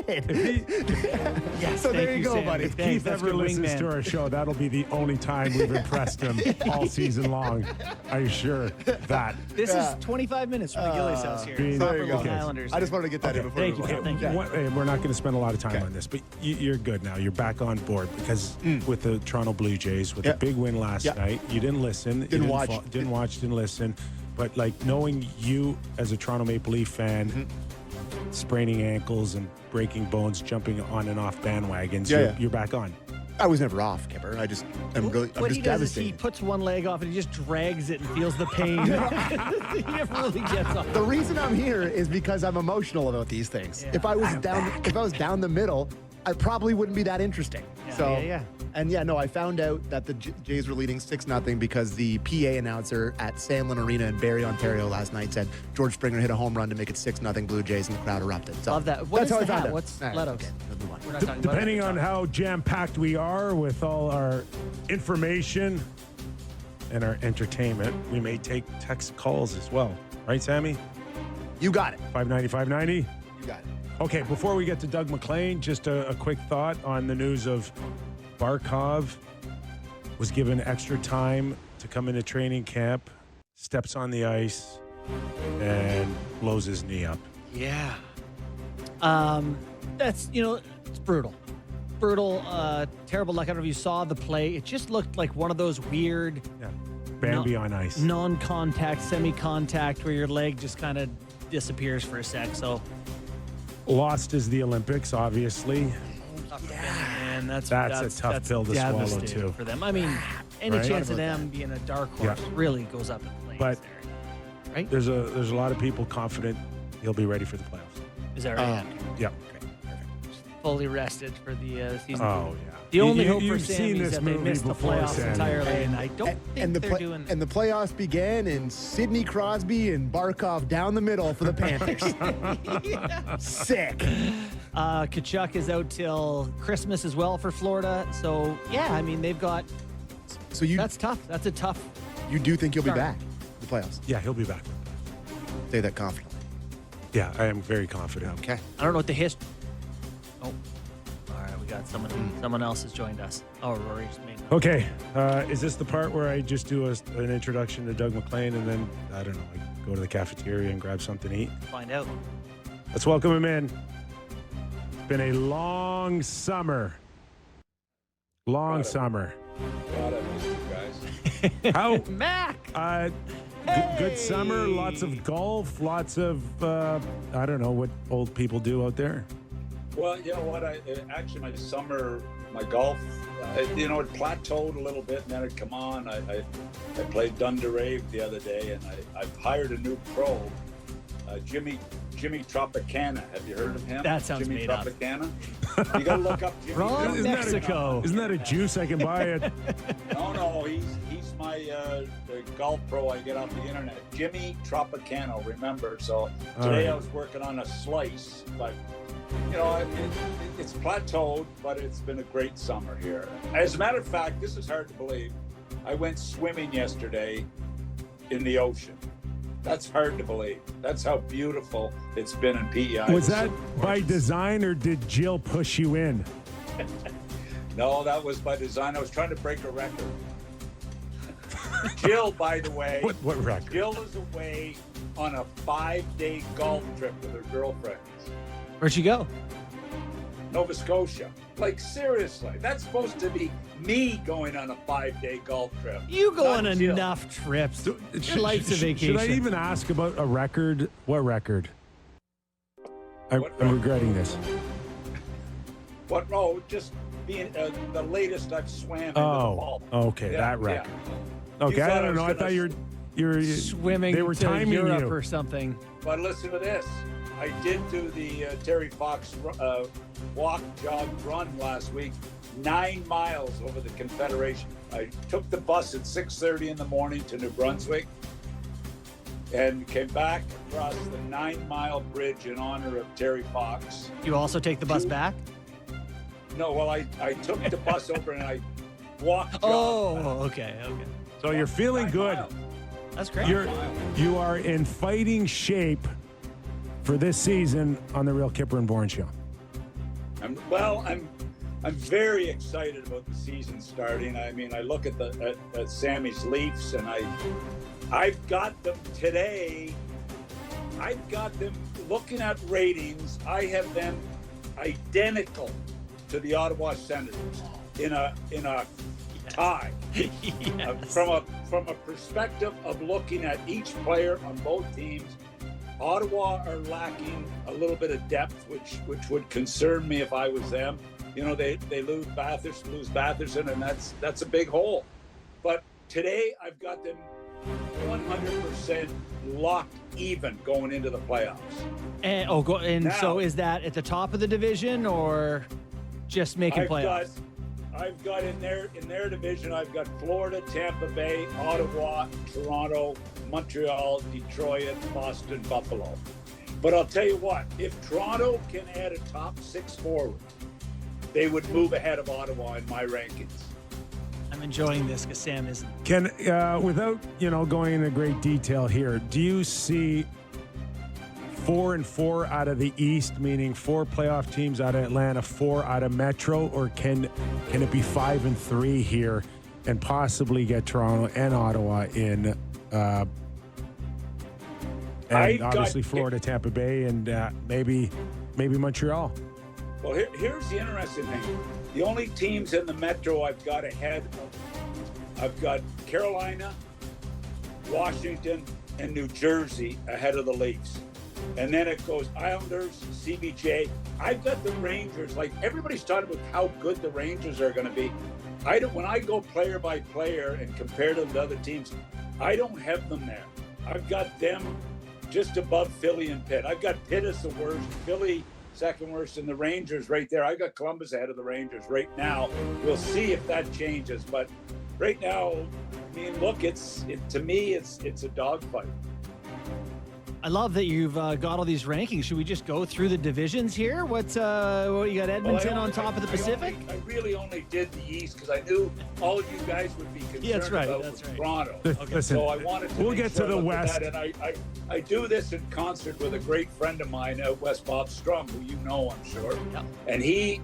Yes, So there you go, Sammy. buddy. Thanks. Keith That's ever good listens wingman. to our show, that'll be the only time we've impressed him all season long. I assure that. This is 25 minutes from the Gillies house here. there Proper you go. Long Islanders. I just wanted to get that in before Thank we you. move on. Thank you. We're not going to spend a lot of time Okay. on this, but you're good now. You're back on board because with the Toronto Blue Jays, with Yeah. the big win last Yeah. night, you didn't listen. You Didn't watch. Didn't listen. But like knowing you as a Toronto Maple Leaf fan, spraining ankles and breaking bones, jumping on and off bandwagons, you're back on. I was never off, Kipper. I'm What just he does is he devastated. puts one leg off and he just drags it and feels the pain. He never really gets off. The reason I'm here is because I'm emotional about these things. Yeah. If I was down the middle, I probably wouldn't be that interesting. Yeah. And I found out that the Jays were leading 6-0 because the PA announcer at Sandlin Arena in Barrie, Ontario last night said George Springer hit a home run to make it 6-0 Blue Jays, and the crowd erupted. So Love that. What that's is how I the found hat? out. What's All right, Letos? okay, let's move on. We're not talking about Depending it. on how jam-packed we are with all our information and our entertainment, we may take text calls as well. Right, Sammy? You got it. 590-590? You got it. Okay, before we get to Doug McLean, just a quick thought on the news of Barkov was given extra time to come into training camp, steps on the ice, and blows his knee up. Yeah. That's, it's brutal. Brutal, terrible luck. I don't know if you saw the play. It just looked like one of those weird Yeah. Bambi on ice. non-contact, semi-contact where your leg just kind of disappears for a sec. So, Lost is the Olympics, obviously. and that's a tough pill to swallow, devastating too. for them. I mean, any Right? chance of them being a dark horse really goes up in flames But there. Right? There's a lot of people confident he'll be ready for the playoffs. Is that right? Yeah. Fully rested for the season. Oh, yeah. The only hope for you've Sammy seen is this that they movie missed the before, playoffs Sammy. entirely, and I don't think the they're doing and the playoffs began, and Sidney Crosby and Barkov down the middle for the Panthers. Sick. Kachuk is out till Christmas as well for Florida. So, yeah, I mean, they've got... So you That's tough. That's a tough... you do think you'll be Sorry. back in the playoffs? Yeah, he'll be back. Say that confidently. Yeah, I am very confident. Okay. I don't know what the history... Oh. All right, we got someone else has joined us. Oh, Rory just made... Okay, is this the part where I just do an introduction to Doug McLean and then, I don't know, I go to the cafeteria and grab something to eat? Find out. Let's welcome him in. It's been a long summer. Long summer. God, I missed you guys. How? Mac! Good summer, lots of golf, lots of, I don't know what old people do out there. Well, you know what? Actually, my summer, my golf, it plateaued a little bit, and then it come on. I played Dundee the other day, and I've hired a new pro, Jimmy Tropicana. Have you heard of him? That sounds Jimmy made up. Tropicana. You got to look up Jimmy. From Isn't that a- Mexico. Isn't that a juice I can buy at? No, he's my the golf pro I get off the internet. Jimmy Tropicana, remember? So today right. I was working on a slice, but it's plateaued, but it's been a great summer here. As a matter of fact, this is hard to believe. I went swimming yesterday in the ocean. That's hard to believe. That's how beautiful it's been in PEI. Was that It's by gorgeous. design or did Jill push you in? No, that was by design. I was trying to break a record. Jill, by the way, What record? Jill is away on a 5-day golf trip with her girlfriends. Where'd you go? Nova Scotia. Like, seriously, that's supposed to be me going on a 5-day golf trip. You go Not on Jill. enough trips. Your life's a vacation. Should I even ask about a record? What record? I'm What record? regretting this. What? Oh, just being the latest I've swam into the Oh, fall. okay, Yeah, that record. You Okay, I thought I don't know. I was thought gonna- you're Swimming They were to timing Europe you. or something. But listen to this. I did do the Terry Fox walk, jog, run last week, 9 miles over the Confederation. I took the bus at 6:30 in the morning to New Brunswick and came back across the 9-mile bridge in honor of Terry Fox. You also take the bus back? No, well, I took the bus over and I walked. jogged Oh, back. okay. So you're feeling 9 good. miles. That's great. You are in fighting shape for this season on the Real Kipper and Bourne Show. I'm very excited about the season starting. I mean, I look at at Sammy's Leafs, and I've got them today. I've got them looking at ratings. I have them identical to the Ottawa Senators in a tie. Yes. From a perspective of looking at each player on both teams, Ottawa are lacking a little bit of depth, which would concern me if I was them. You know, they lose Batherson, and that's a big hole. But today I've got them 100% locked even going into the playoffs. And so is that at the top of the division or just making playoffs? I've got in their division, I've got Florida, Tampa Bay, Ottawa, Toronto, Montreal, Detroit, Boston, Buffalo. But I'll tell you what, if Toronto can add a top 6 forward, they would move ahead of Ottawa in my rankings. I'm enjoying this because Sam isn't. Can without going into great detail here, do you see 4 and 4 out of the East, meaning 4 playoff teams out of Atlanta, 4 out of Metro, or can it be 5 and 3 here and possibly get Toronto and Ottawa in? And obviously Florida, Tampa Bay, and maybe Montreal. Well, here's the interesting thing. The only teams in the Metro I've got ahead I've got Carolina, Washington, and New Jersey ahead of the Leafs. And then it goes Islanders, CBJ. I've got the Rangers. Like, everybody's talking about how good the Rangers are going to be. When I go player by player and compare them to other teams, I don't have them there. I've got them just above Philly and Pitt. I've got Pitt as the worst, Philly second worst, and the Rangers right there. I got Columbus ahead of the Rangers right now. We'll see if that changes, but right now, I mean, look, to me, it's a dogfight. I love that you've got all these rankings. Should we just go through the divisions here? What you got? Edmonton on top of the Pacific? I really only did the East because I knew all of you guys would be concerned about Toronto. Listen, so I wanted to we'll get to the West. And I do this in concert with a great friend of mine out west, Bob Strum, who you know, I'm sure. Yeah. And he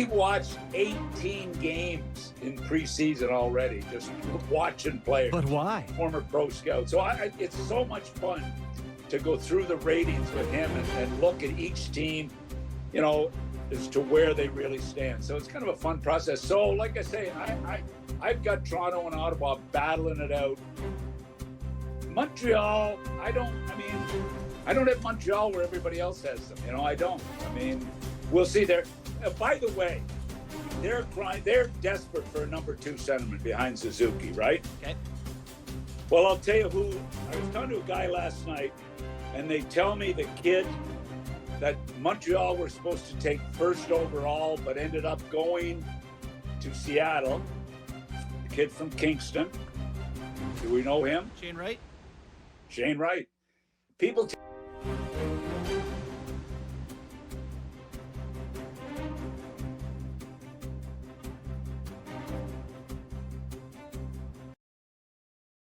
watched 18 games in preseason already, just watching players. But why? Former pro scout. So it's so much fun to go through the ratings with him and look at each team, as to where they really stand. So it's kind of a fun process. So, like I say, I've got Toronto and Ottawa battling it out. Montreal, I don't have Montreal where everybody else has them. I don't. I mean, we'll see there. By the way, they're desperate for a number 2 centerman behind Suzuki, right? Okay. Well, I'll tell you who. I was talking to a guy last night, and they tell me the kid that Montreal were supposed to take first overall, but ended up going to Seattle. The kid from Kingston. Do we know him? Shane Wright. Shane Wright. People